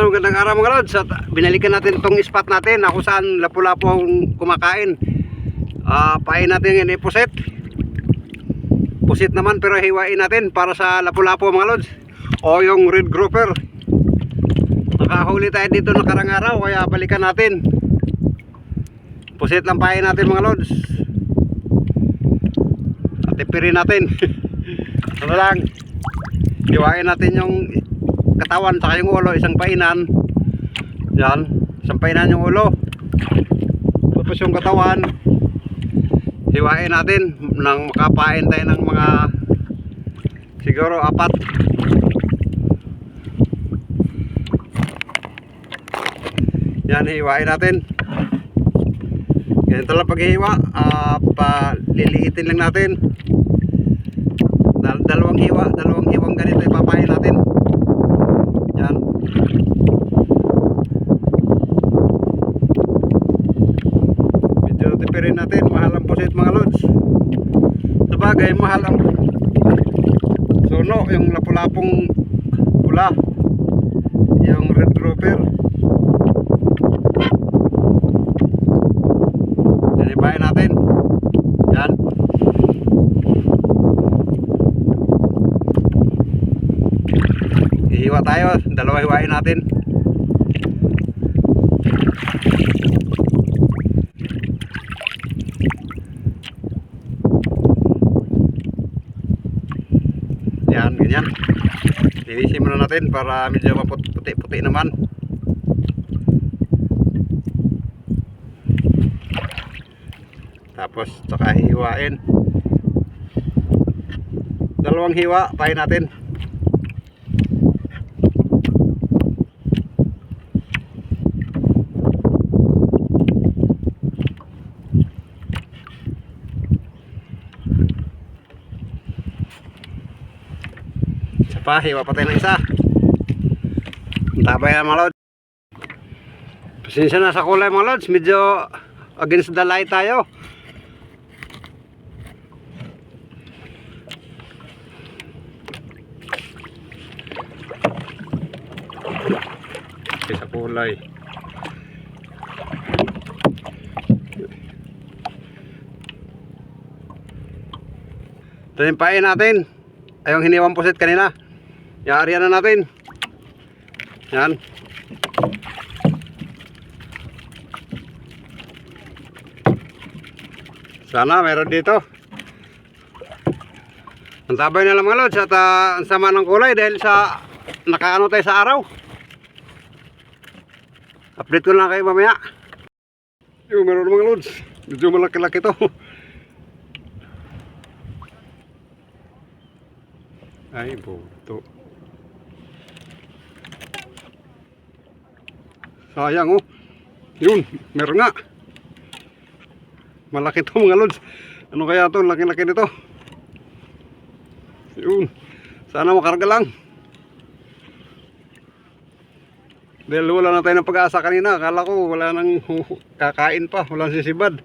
Ayun, gandang araw mga lods. At binalikan natin itong spot natin na kung saan lapu-lapu ang kumakain. Pain natin yung pusit. Pusit naman pero hiwain natin para sa lapu-lapu mga lods. O yung red grouper. Nakahuli tayo dito nakarang araw kaya balikan natin. Pusit lang pain natin mga lods. At ipirin natin. Ano lang, hiwain natin yung katawan saka yung ulo, isang painan. Yan, isang painan yung ulo. Tapos yung katawan hiwain natin nang makapain tayo ng mga siguro 4. Yan, hiwain natin. Ganito lang paghihiwa. Paliliitin lang natin. Dalawang hiwang ganito ipapain natin. Yan. Medyo tipirin natin. Mahal ang pusit mga lods. Sabagay mahal ang suno, yung lapu-lapong pula, yung red grouper. Yan, ipain natin. Yan. Hiwa tayo, dalawa hiwain natin. Yan, ganyan. Linisin muna natin para medyo maputi-puti naman. Tapos saka hiwain. Dalawang hiwa, pahin natin. Hiwa pa tayo ng isa. Tabay na mga lods. Pasensya na sa kulay mga lods, medyo against the light tayo. Okay, sa kulay. Ito yung pain natin. Ayong hiniwang pusit kanina. Yaarihan na natin. Yan. Sana meron dito. Ang tabay na lang mga lods. At ang sama ng kulay dahil sa nakaano tayo sa araw. Update ko lang kayo mamaya. Yung meron mga lods. Medyo malaki-laki to. Ay, buto. Sayang oh. Yun, meron nga. Malaki to mga lods. Ano kaya to? Laki-laki nito. Yun. Sana makarga lang. Dahil wala na tayo ng pag-asa kanina. Akala ko wala nang kakain pa. Walang sisibad.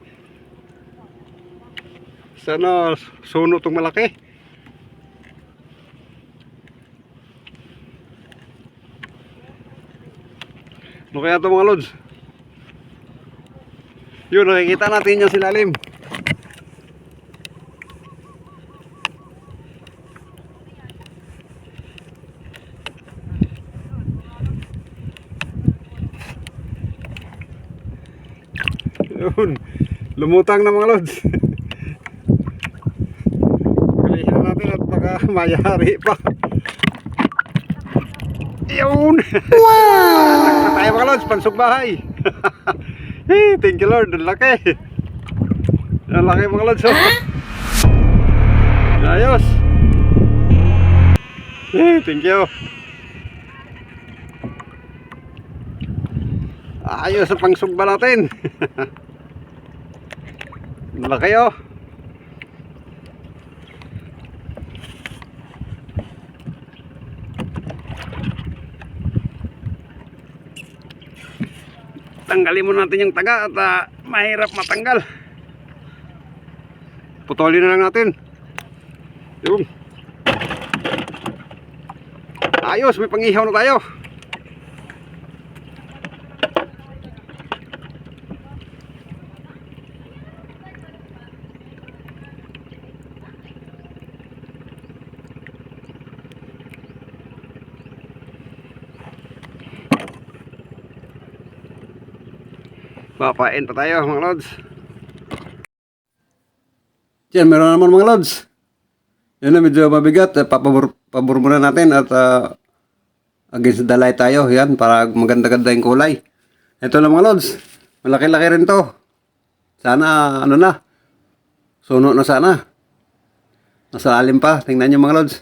Sana suno itong malaki. Ano kaya ito mga lods? Yun, nakikita natin yung silalim. Yun, lumutang na mga lods. Kalihin natin at baka mayari pa. Yun! Wow! Tayo mga lods, pansog bahay. Hey, thank you Lord, ang laki. Ang laki mga lods. Ayos. Hey, thank you. Ayos ang pangsugba natin. Ang laki oh. Tanggalin mo natin yung taga at mahirap matanggal. Putulin na lang natin. Yun. Ayos, may pangihaw na tayo. Papain pa tayo mga lods. Yan, meron naman mga lods. Yan na, medyo mabigat. Pabor muna natin at against the light tayo. Yan, para maganda-ganda yung kulay. Ito lang mga lods. Malaki-laki rin to. Sana, ano na. Suno na sana. Nasa alim pa. Tingnan nyo mga lods.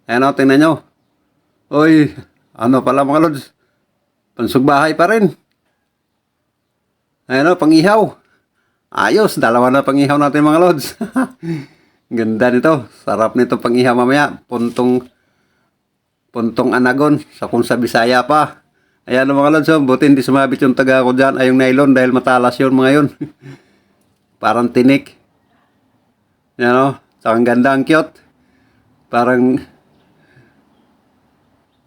Ayan o, tingnan nyo. Uy, ano pala mga lods. Pansugbahay pa rin. Ayan o, pangihaw. Ayos, dalawa na pangihaw natin mga lods. Ganda nito. Sarap nito pangihaw mamaya. Puntong anagon. Kung sa Bisaya pa. Ayan o mga lods. Buti hindi sumabit yung taga ko dyan. Ay yung nylon dahil matalas yun mga yun. Parang tinik. Ayan o. Ang ganda, ang cute. Parang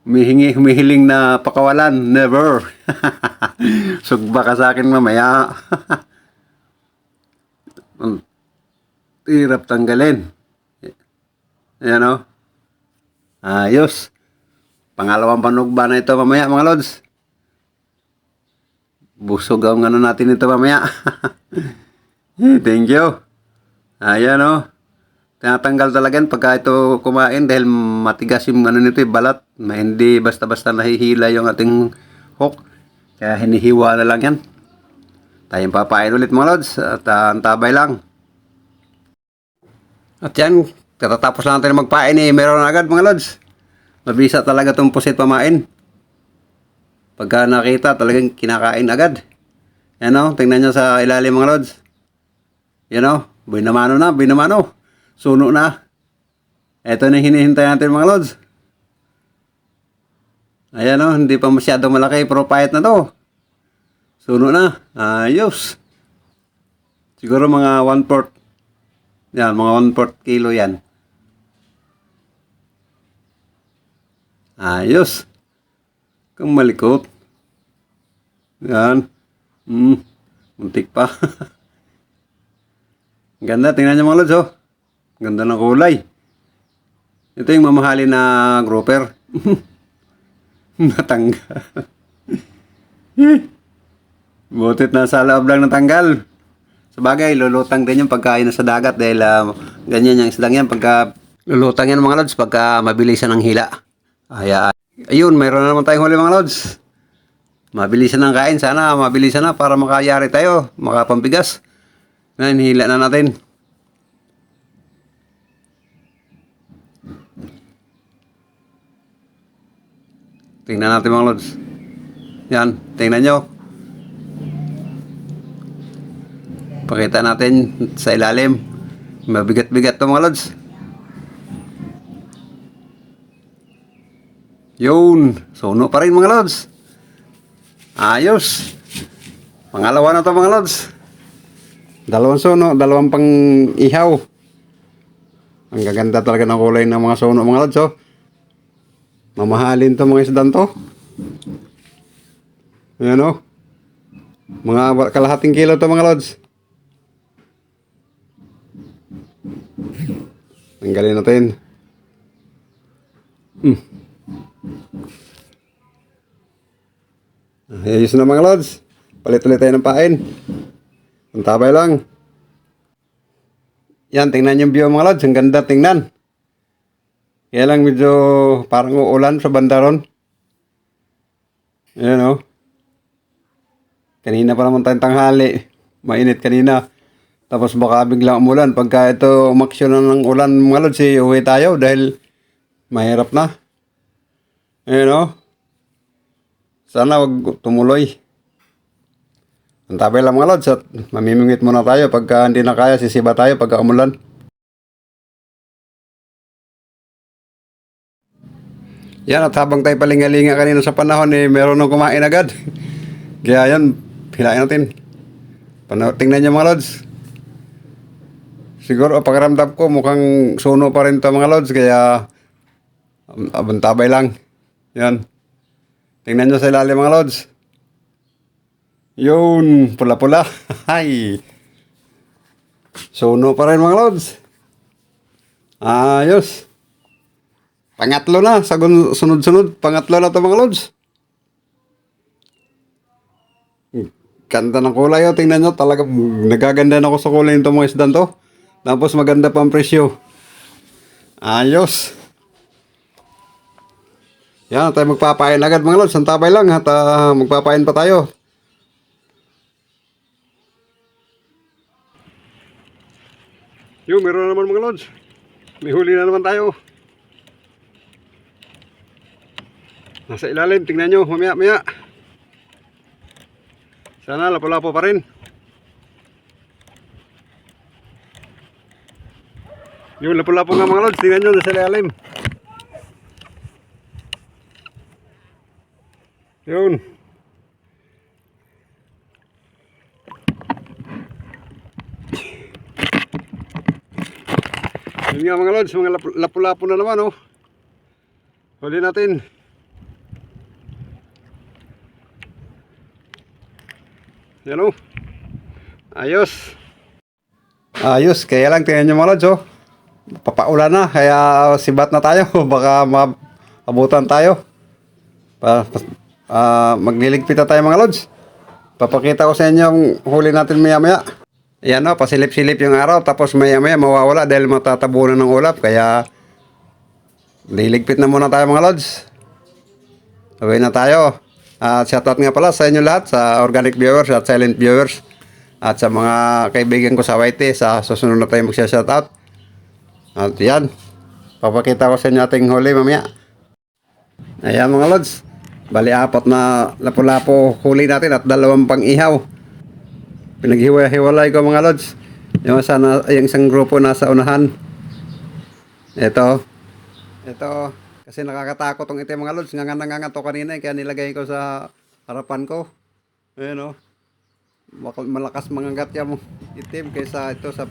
humihiling na pakawalan. Never. Sugba ka sa akin mamaya. Hirap tanggalin. Ayan o. Ayos. Pangalawang panugba na ito mamaya mga lods. Busog ang ano natin ito mamaya. Thank you. Ayan o. Tinatanggal talaga pagka ito kumain dahil matigas yung ano nito, balat. Hindi basta-basta nahihila yung ating hook. Kaya hinihiwa na lang yan. Tayong papain ulit mga lods at antabay lang. At yan, katatapos lang natin magpain meron na agad mga lods. Mabisa talaga itong pusit pamain. Pagka nakita talagang kinakain agad. Yan o, tingnan nyo sa ilalim mga lods. Yan o, binamano na, binamano. Suno na. Ito na hinihintay natin mga lods. Ayan o, hindi pa masyadong malaki pero pahit na to. Suno na. Ayos. Siguro mga 1/4. Yan, mga 1/4 kilo yan. Ayos. Kung malikot. Yan. Muntik pa. Ganda, tingnan nyo mga lods oh. Ganda ng kulay. Ito yung mamahalin na grouper. Natanggal. Butit na sa loob lang natanggal. Sabagay, lulutang din yung pagkain sa dagat dahil ganyan yung islang yan. Pagka lulutang yan mga lods, pagka mabilisan ng hila. Ayun, mayroon na naman tayong huli mga lods. Mabilisan ng kain. Sana mabilisan na para makayari tayo. Makapambigas. Ngayon, hila na natin. Tingnan natin mga lods. Yan, tingnan nyo. Pakita natin sa ilalim. Mabigat-bigat to mga lods. Yun. Suno pa rin mga lods. Ayos. Pangalawa na to mga lods. Dalawang suno, dalawang pang ihaw. Ang gaganda talaga ng kulay ng mga suno mga lods oh. Mamahalin to mga isdan to. Ayan oh. Mga kalahating kilo to mga lods. Tanggalin natin. Ayos na mga lods. Palit-ulit tayo ng pain. Antabay lang. Yan, tingnan yung view mga lods. Ang ganda tingnan. Kaya lang medyo parang uulan sa bandaron. Ayan o. Kanina pa naman tayong tanghali. Mainit kanina. Tapos baka biglang umulan. Pagka ito umaksyon na ng ulan mga lods, uwi tayo dahil mahirap na. Ayan o. Sana wag tumuloy. Antabay lang mga lods at mamimingwit muna tayo. Pagka hindi na kaya, sisiba tayo pagka umulan. Yan, at habang tayo palingalinga kanina sa panahon, meron nang kumain agad. Kaya yan, hilain natin. Tingnan nyo mga lods. Siguro, pakiramdam ko, mukhang suno pa rin to mga lods. Kaya, abantabay lang. Yan. Tingnan nyo sa ilalim mga lods. Yun, pula-pula. Hay. Suno pa rin mga lods. Ayos. Pangatlo na, sa sunod-sunod, pangatlo na ito mga lods. Ganda ng kulay oh. Tingnan nyo. Talaga nagaganda na ako sa kulay nito mga isdan to. Tapos maganda pa ang presyo. Ayos. Yan, tayo magpapain agad mga lods. Santabay lang at magpapain pa tayo. Yung meron na naman mga lods. May huli na naman tayo. Nasa ilalim, tingnan nyo, mamaya. Sana lapo-lapo pa rin. Yung lapo-lapo nga mga lods, tingnan nyo, nasa ilalim. Yun. Yun nga mga lods, mga lapu-lapu na naman oh. Huli natin. Yan oh. Ayos. Ayos, kaya lang tingnan nyo mga lods oh. Papaulan na, kaya sibat na tayo. Baka maabutan tayo. Magliligpit na tayo mga lods. Papakita ko sa inyo yung huli natin maya maya. Yan o, pasilip-silip yung araw. Tapos maya maya mawawala dahil matatabunan ng ulap. Kaya liligpit na muna tayo mga lods. Sabay na tayo. Shoutout nga pala sa inyo lahat, sa organic viewers at silent viewers. At sa mga kaibigan ko sa YT, sa susunod na tayo magsya-shoutout. At yan, papakita ko sa inyo ating huli mamaya. Ayan mga lods. Bali 4 na lapu-lapo huli natin at 2 pang ihaw. Pinaghiwa-hiwalay ko mga lods. Yung isang grupo nasa unahan. Ito. Kasi nakakatakot tong itim mga lods. Ngangan to kanina kaya nilagay ko sa harapan ko. Ayan o. Malakas mangangat yung itim kaysa ito sa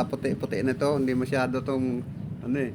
puti-puti nito. Hindi masyado tong ano eh.